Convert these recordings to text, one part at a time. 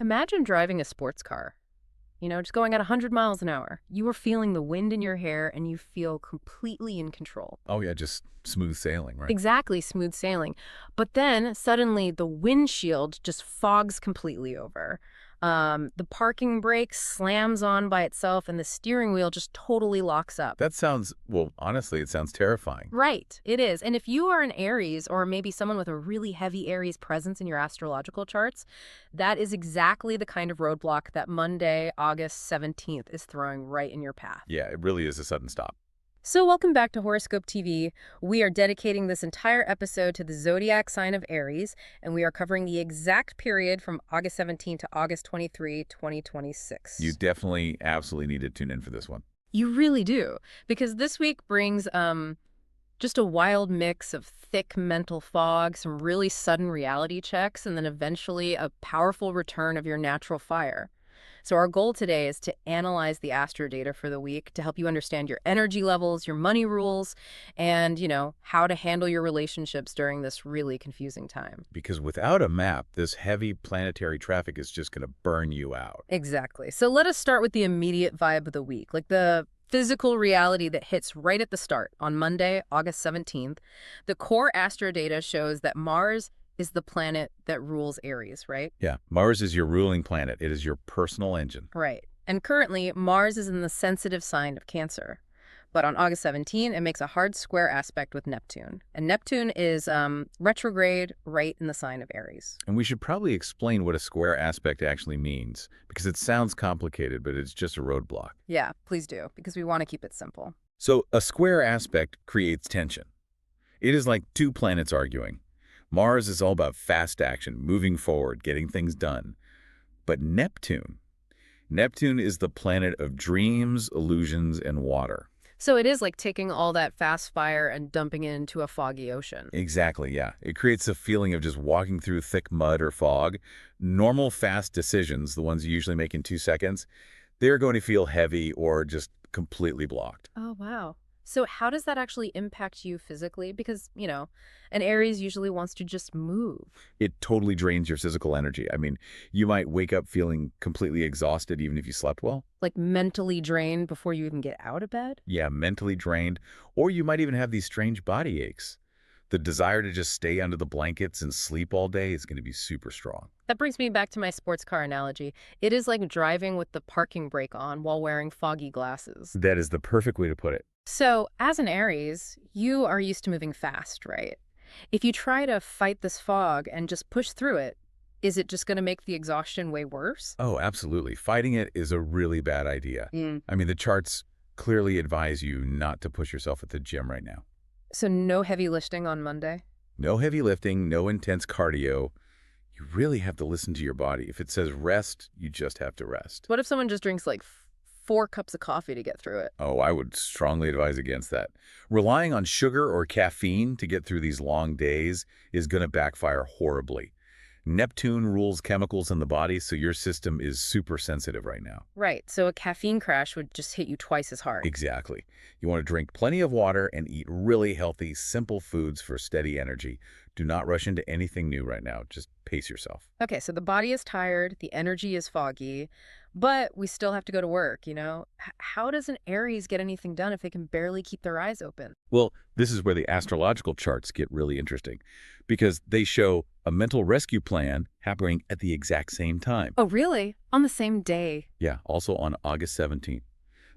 Imagine driving a sports car, just going at 100 miles an hour. You are feeling the wind in your hair and you feel completely in control. Oh, yeah, just smooth sailing, right? Exactly, smooth sailing. But then suddenly the windshield just fogs completely over. The parking brake slams on by itself and the steering wheel just totally locks up. That sounds, well, honestly, it sounds terrifying. Right, it is. And if you are an Aries or maybe someone with a really heavy Aries presence in your astrological charts, that is exactly the kind of roadblock that Monday, August 17th is throwing right in your path. Yeah, it really is a sudden stop. So welcome back to Horoscope TV. We are dedicating this entire episode to the zodiac sign of Aries, and we are covering the exact period from August 17 to August 23, 2026. You definitely, absolutely need to tune in for this one. You really do, because this week brings just a wild mix of thick mental fog, some really sudden reality checks, and then eventually a powerful return of your natural fire. So our goal today is to analyze the astro data for the week to help you understand your energy levels, your money rules, and, how to handle your relationships during this really confusing time. Because without a map, this heavy planetary traffic is just going to burn you out. Exactly. So let us start with the immediate vibe of the week, like the physical reality that hits right at the start. On Monday, August 17th, the core astro data shows that Mars is the planet that rules Aries, right? Yeah, Mars is your ruling planet. It is your personal engine. Right. And currently, Mars is in the sensitive sign of Cancer. But on August 17, it makes a hard square aspect with Neptune. And Neptune is retrograde right in the sign of Aries. And we should probably explain what a square aspect actually means, because it sounds complicated, but it's just a roadblock. Yeah, please do, because we want to keep it simple. So a square aspect creates tension. It is like two planets arguing. Mars is all about fast action, moving forward, getting things done. But Neptune is the planet of dreams, illusions, and water. So it is like taking all that fast fire and dumping it into a foggy ocean. Exactly, yeah. It creates a feeling of just walking through thick mud or fog. Normal fast decisions, the ones you usually make in 2 seconds, they're going to feel heavy or just completely blocked. Oh, wow. So how does that actually impact you physically? Because, an Aries usually wants to just move. It totally drains your physical energy. I mean, you might wake up feeling completely exhausted even if you slept well. Like mentally drained before you even get out of bed? Yeah, mentally drained. Or you might even have these strange body aches. The desire to just stay under the blankets and sleep all day is going to be super strong. That brings me back to my sports car analogy. It is like driving with the parking brake on while wearing foggy glasses. That is the perfect way to put it. So, as an Aries, you are used to moving fast, right? If you try to fight this fog and just push through it, is it just going to make the exhaustion way worse? Oh, absolutely. Fighting it is a really bad idea. Mm. I mean, the charts clearly advise you not to push yourself at the gym right now. So no heavy lifting on Monday? No heavy lifting, no intense cardio. You really have to listen to your body. If it says rest, you just have to rest. What if someone just drinks like 4 cups of coffee to get through it? Oh, I would strongly advise against that. Relying on sugar or caffeine to get through these long days is going to backfire horribly. Neptune rules chemicals in the body, so your system is super sensitive right now. Right, so a caffeine crash would just hit you twice as hard. Exactly. You want to drink plenty of water and eat really healthy, simple foods for steady energy. Do not rush into anything new right now. Just pace yourself. Okay, so the body is tired, the energy is foggy, but we still have to go to work. How does an Aries get anything done if they can barely keep their eyes open? Well, this is where the astrological charts get really interesting, because they show a mental rescue plan happening at the exact same time. Oh, really? On the same day? Yeah, also on August 17th.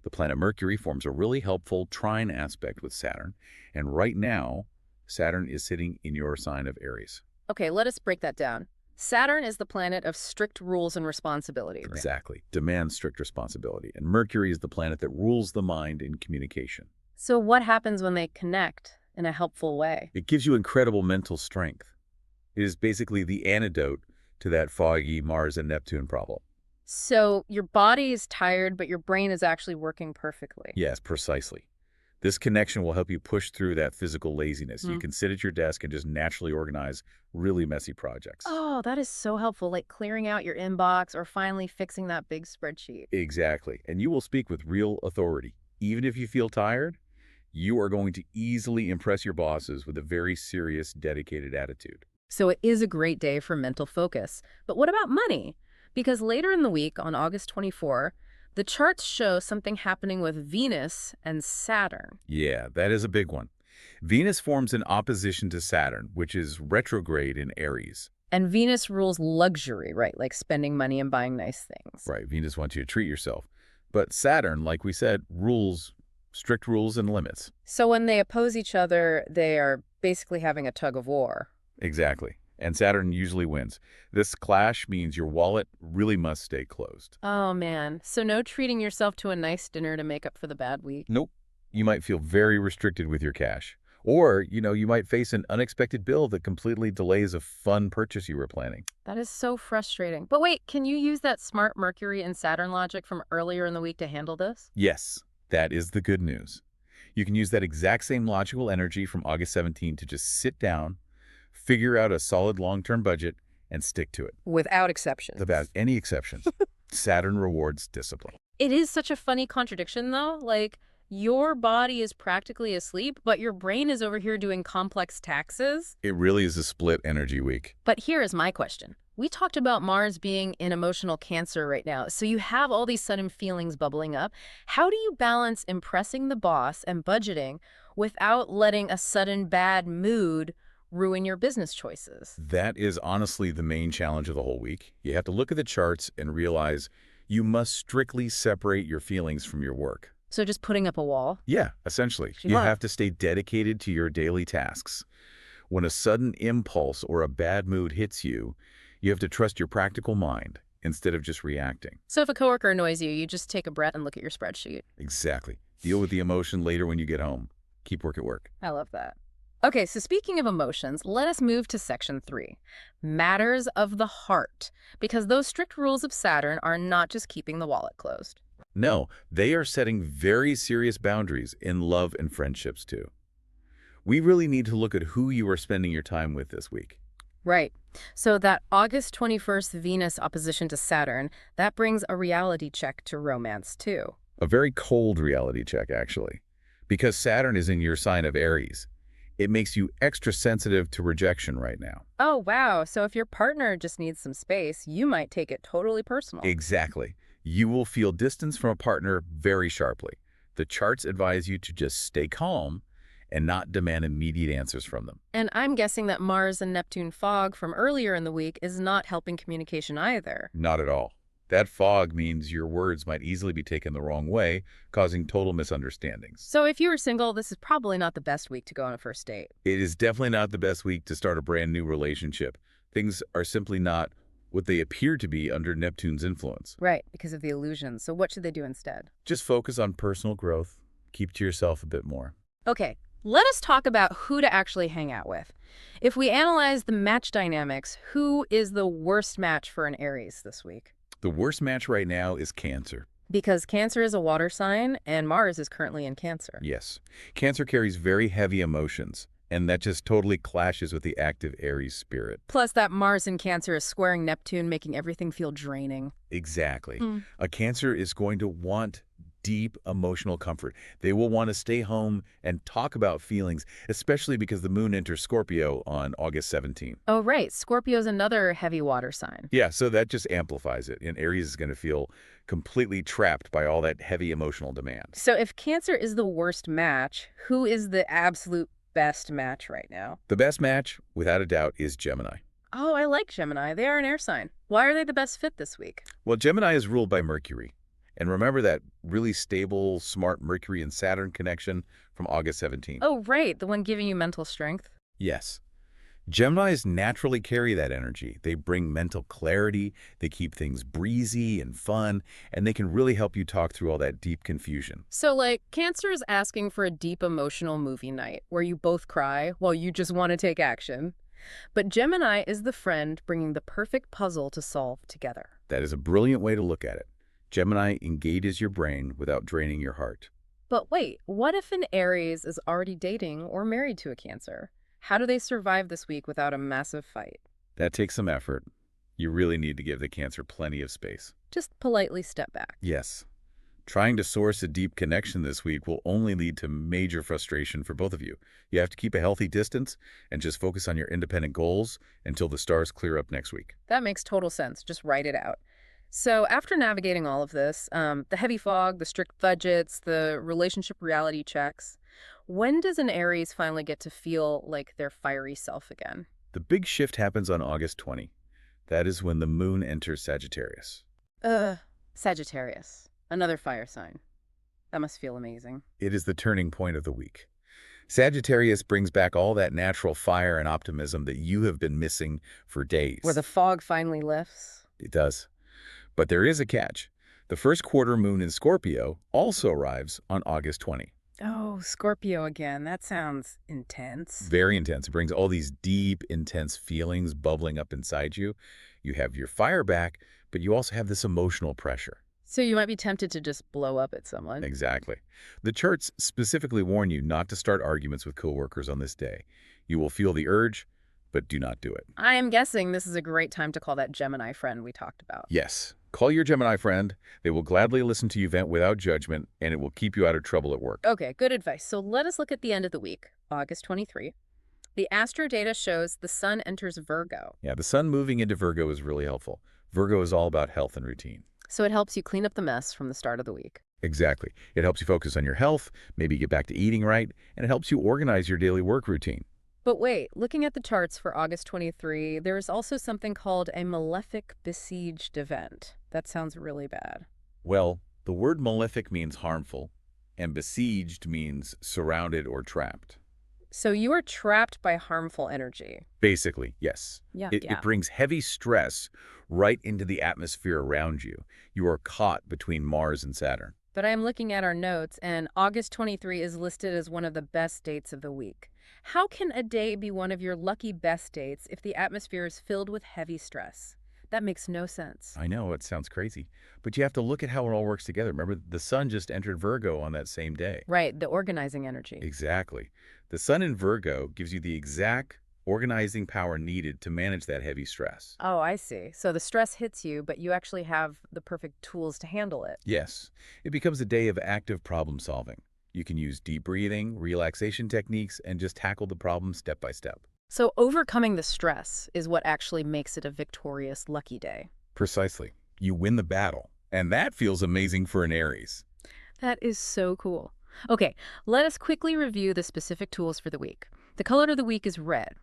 The planet Mercury forms a really helpful trine aspect with Saturn, and right now, Saturn is sitting in your sign of Aries. Okay, let us break that down. Saturn is the planet of strict rules and responsibility. Exactly. Demands strict responsibility. And Mercury is the planet that rules the mind in communication. So what happens when they connect in a helpful way? It gives you incredible mental strength. It is basically the antidote to that foggy Mars and Neptune problem. So your body is tired, but your brain is actually working perfectly. Yes, precisely. This connection will help you push through that physical laziness. You can sit at your desk and just naturally organize really messy projects. Oh, that is so helpful, like clearing out your inbox or finally fixing that big spreadsheet. Exactly. And you will speak with real authority. Even if you feel tired, you are going to easily impress your bosses with a very serious, dedicated attitude. So it is a great day for mental focus. But what about money? Because later in the week, on August 24, the charts show something happening with Venus and Saturn. Yeah, that is a big one. Venus forms in opposition to Saturn, which is retrograde in Aries. And Venus rules luxury, right? Like spending money and buying nice things. Right, Venus wants you to treat yourself. But Saturn, like we said, rules, strict rules and limits. So when they oppose each other, they are basically having a tug of war. Exactly. And Saturn usually wins. This clash means your wallet really must stay closed. Oh, man. So no treating yourself to a nice dinner to make up for the bad week. Nope. You might feel very restricted with your cash. Or, you might face an unexpected bill that completely delays a fun purchase you were planning. That is so frustrating. But wait, can you use that smart Mercury and Saturn logic from earlier in the week to handle this? Yes, that is the good news. You can use that exact same logical energy from August 17 to just sit down, figure out a solid long-term budget, and stick to it. Without exception. Without any exceptions. Saturn rewards discipline. It is such a funny contradiction, though. Like, your body is practically asleep, but your brain is over here doing complex taxes. It really is a split energy week. But here is my question. We talked about Mars being in emotional Cancer right now, so you have all these sudden feelings bubbling up. How do you balance impressing the boss and budgeting without letting a sudden bad mood ruin your business choices? That is honestly the main challenge of the whole week. You have to look at the charts and realize you must strictly separate your feelings from your work. So just putting up a wall? Yeah, essentially. She You left. have to stay dedicated to your daily tasks. When a sudden impulse or a bad mood hits you, you have to trust your practical mind instead of just reacting. So if a coworker annoys you, you just take a breath and look at your spreadsheet. Exactly. Deal with the emotion later when you get home. Keep work at work. I love that. Okay, so speaking of emotions, let us move to section 3, matters of the heart, because those strict rules of Saturn are not just keeping the wallet closed. No, they are setting very serious boundaries in love and friendships too. We really need to look at who you are spending your time with this week. Right. So that August 21st Venus opposition to Saturn, that brings a reality check to romance too. A very cold reality check, actually. Because Saturn is in your sign of Aries, it makes you extra sensitive to rejection right now. Oh, wow. So if your partner just needs some space, you might take it totally personal. Exactly. You will feel distance from a partner very sharply. The charts advise you to just stay calm and not demand immediate answers from them. And I'm guessing that Mars and Neptune fog from earlier in the week is not helping communication either. Not at all. That fog means your words might easily be taken the wrong way, causing total misunderstandings. So if you are single, this is probably not the best week to go on a first date. It is definitely not the best week to start a brand new relationship. Things are simply not what they appear to be under Neptune's influence. Right, because of the illusions. So what should they do instead? Just focus on personal growth. Keep to yourself a bit more. Okay, let us talk about who to actually hang out with. If we analyze the match dynamics, who is the worst match for an Aries this week? The worst match right now is Cancer. Because Cancer is a water sign, and Mars is currently in Cancer. Yes. Cancer carries very heavy emotions, and that just totally clashes with the active Aries spirit. Plus, that Mars in Cancer is squaring Neptune, making everything feel draining. Exactly. A Cancer is going to want deep emotional comfort. They will want to stay home and talk about feelings, especially because the moon enters Scorpio on August 17th. Oh, right. Scorpio's another heavy water sign. Yeah, so that just amplifies it, and Aries is going to feel completely trapped by all that heavy emotional demand. So if Cancer is the worst match, who is the absolute best match right now? The best match, without a doubt, is Gemini. Oh, I like Gemini. They are an air sign. Why are they the best fit this week? Well, Gemini is ruled by Mercury. And remember that really stable, smart Mercury and Saturn connection from August 17th? Oh, right. The one giving you mental strength. Yes. Geminis naturally carry that energy. They bring mental clarity, they keep things breezy and fun, and they can really help you talk through all that deep confusion. So, like, Cancer is asking for a deep emotional movie night where you both cry while you just want to take action. But Gemini is the friend bringing the perfect puzzle to solve together. That is a brilliant way to look at it. Gemini engages your brain without draining your heart. But wait, what if an Aries is already dating or married to a Cancer? How do they survive this week without a massive fight? That takes some effort. You really need to give the Cancer plenty of space. Just politely step back. Yes. Trying to source a deep connection this week will only lead to major frustration for both of you. You have to keep a healthy distance and just focus on your independent goals until the stars clear up next week. That makes total sense. Just write it out. So after navigating all of this, the heavy fog, the strict budgets, the relationship reality checks, when does an Aries finally get to feel like their fiery self again? The big shift happens on August 20. That is when the moon enters Sagittarius. Ugh. Sagittarius, another fire sign. That must feel amazing. It is the turning point of the week. Sagittarius brings back all that natural fire and optimism that you have been missing for Where days. the fog finally lifts. It does. But there is a catch. The first quarter moon in Scorpio also arrives on August 20. Oh, Scorpio again. That sounds intense. Very intense. It brings all these deep, intense feelings bubbling up inside you. You have your fire back, but you also have this emotional pressure. So you might be tempted to just blow up at someone. Exactly. The charts specifically warn you not to start arguments with coworkers on this day. You will feel the urge, but do not do it. I am guessing this is a great time to call that Gemini friend we talked about. Yes, call your Gemini friend. They will gladly listen to you vent without judgment, and it will keep you out of trouble at work. Okay, good advice. So let us look at the end of the week, August 23. The astro data shows the sun enters Virgo. Yeah, the sun moving into Virgo is really helpful. Virgo is all about health and routine. So it helps you clean up the mess from the start of the week. Exactly. It helps you focus on your health, maybe get back to eating right, and it helps you organize your daily work routine. But wait, looking at the charts for August 23, there is also something called a malefic besieged event. That sounds really bad. Well, the word malefic means harmful, and besieged means surrounded or trapped. So you are trapped by harmful energy. Basically, yes. Yeah, It brings heavy stress right into the atmosphere around you. You are caught between Mars and Saturn. But I am looking at our notes, and August 23 is listed as one of the best dates of the week. How can a day be one of your lucky best dates if the atmosphere is filled with heavy stress? That makes no sense. I know, it sounds crazy, but you have to look at how it all works together. Remember, the sun just entered Virgo on that same day. Right, the organizing energy. Exactly. The sun in Virgo gives you the exact organizing power needed to manage that heavy stress. Oh, I see. So the stress hits you, but you actually have the perfect tools to handle it. Yes, it becomes a day of active problem solving. You can use deep breathing, relaxation techniques, and just tackle the problem step by step. So overcoming the stress is what actually makes it a victorious lucky day. Precisely. You win the battle. And that feels amazing for an Aries. That is so cool. Okay, let us quickly review the specific tools for the week. The color of the week is red.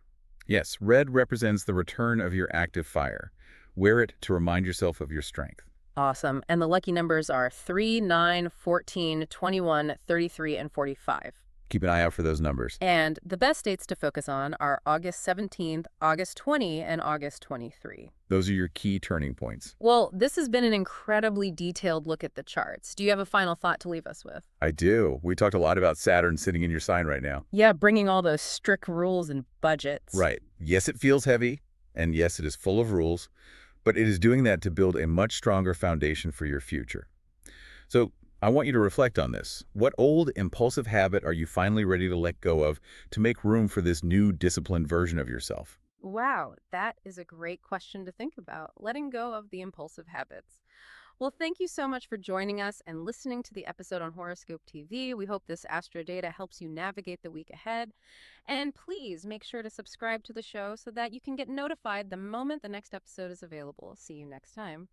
Yes, red represents the return of your active fire. Wear it to remind yourself of your strength. Awesome. And the lucky numbers are 3, 9, 14, 21, 33, and 45. Keep an eye out for those numbers. And the best dates to focus on are August 17th, August 20, and August 23. Those are your key turning points. Well, this has been an incredibly detailed look at the charts. Do you have a final thought to leave us with? I do. We talked a lot about Saturn sitting in your sign right now. Yeah, bringing all those strict rules and budgets. Right. Yes, it feels heavy, and yes, it is full of rules, but it is doing that to build a much stronger foundation for your future. So I want you to reflect on this. What old, impulsive habit are you finally ready to let go of to make room for this new, disciplined version of yourself? Wow, that is a great question to think about, letting go of the impulsive habits. Well, thank you so much for joining us and listening to the episode on Horoscope TV. We hope this Astro Data helps you navigate the week ahead. And please make sure to subscribe to the show so that you can get notified the moment the next episode is available. See you next time.